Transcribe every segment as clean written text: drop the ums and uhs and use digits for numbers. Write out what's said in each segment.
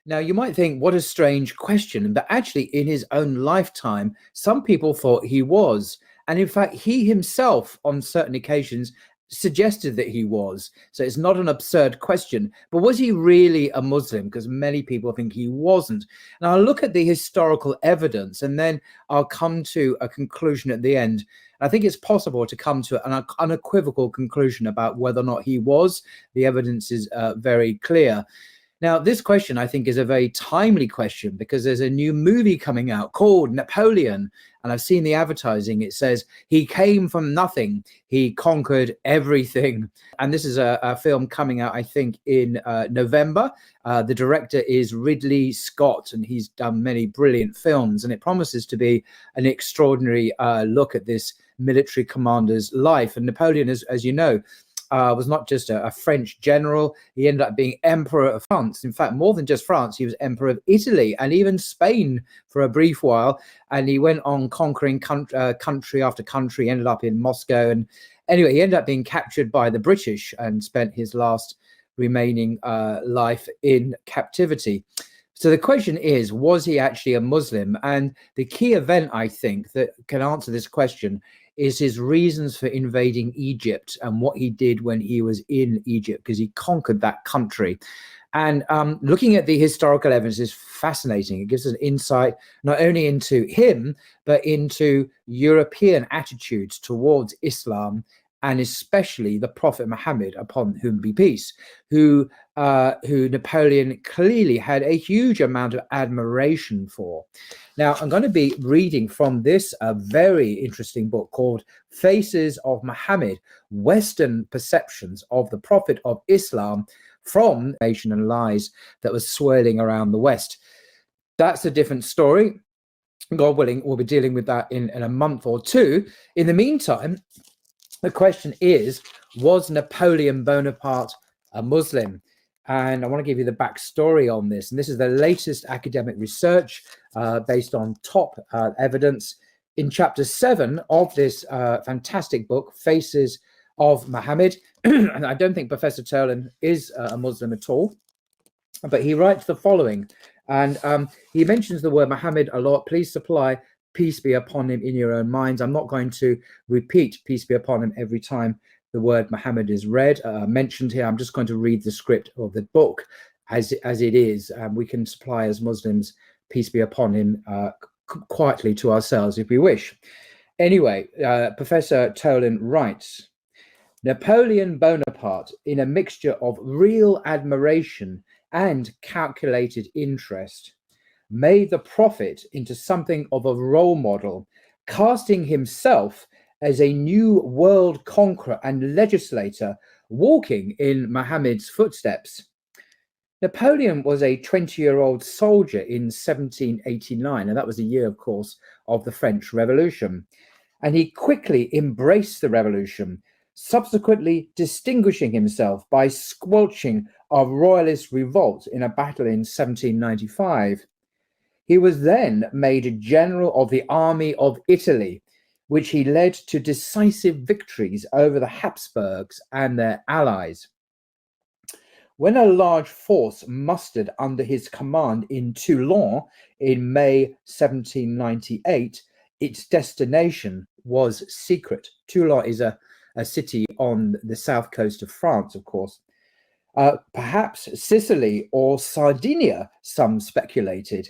Now, you might think, what a strange question, but actually, in his own lifetime, some people thought he was. And in fact, he himself, on certain occasions, suggested that he was. So it's not an absurd question. But was he really a Muslim? Because many people think he wasn't. Now, I'll look at the historical evidence and then I'll come to a conclusion at the end. I think it's possible to come to an unequivocal conclusion about whether or not he was. The evidence is very clear. Now, this question, I think, is a very timely question because there's a new movie coming out called Napoleon. And I've seen the advertising. It says, he came from nothing. He conquered everything. And this is a film coming out, I think, in November. The director is Ridley Scott, and he's done many brilliant films. And it promises to be an extraordinary look at this military commander's life. And Napoleon, as you know, was not just a French general. He ended up being emperor of France. In fact, more than just France, he was emperor of Italy and even Spain for a brief while. And he went on conquering country after country, ended up in Moscow. And anyway, he ended up being captured by the British and spent his last remaining life in captivity. So the question is, was he actually a Muslim? And the key event, I think, that can answer this question is his reasons for invading Egypt and what he did when he was in Egypt, because he conquered that country. And looking at the historical evidence is fascinating. It gives us an insight not only into him, but into European attitudes towards Islam, and especially the Prophet Muhammad, upon whom be peace, who Napoleon clearly had a huge amount of admiration for. Now, I'm going to be reading from this a very interesting book called Faces of Muhammad, Western Perceptions of the Prophet of Islam from Information and Lies that was swirling around the West. That's a different story. God willing, we'll be dealing with that in a month or two. In the meantime, the question is, was Napoleon Bonaparte a Muslim? And I want to give you the backstory on this. And this is the latest academic research based on top evidence. In chapter 7 of this fantastic book, Faces of Muhammad, and I don't think Professor Tolan is a Muslim at all, but he writes the following. And he mentions the word Muhammad a lot. Please supply peace be upon him in your own minds. I'm not going to repeat peace be upon him every time the word Muhammad is read, mentioned here. I'm just going to read the script of the book as it is. We can supply as Muslims peace be upon him quietly to ourselves if we wish. Anyway, Professor Tolan writes, Napoleon Bonaparte, in a mixture of real admiration and calculated interest, made the Prophet into something of a role model, casting himself as a new world conqueror and legislator, walking in Muhammad's footsteps. Napoleon was a 20-year-old soldier in 1789, and that was the year, of course, of the French Revolution. And he quickly embraced the revolution, subsequently distinguishing himself by squelching a royalist revolt in a battle in 1795. He was then made general of the army of Italy, which he led to decisive victories over the Habsburgs and their allies. When a large force mustered under his command in Toulon in May 1798, its destination was secret. Toulon is a city on the south coast of France, of course. Perhaps Sicily or Sardinia, some speculated.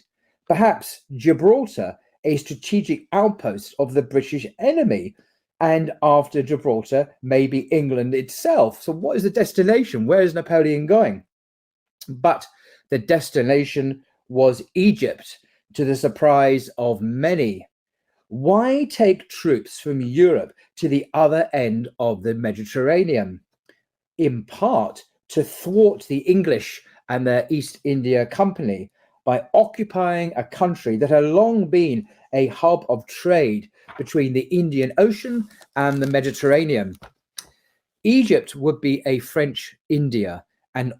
Perhaps Gibraltar, a strategic outpost of the British enemy, and after Gibraltar, maybe England itself. So what is the destination? Where is Napoleon going? But the destination was Egypt, to the surprise of many. Why take troops from Europe to the other end of the Mediterranean? In part, to thwart the English and their East India Company by occupying a country that had long been a hub of trade between the Indian Ocean and the Mediterranean. Egypt would be a French India, and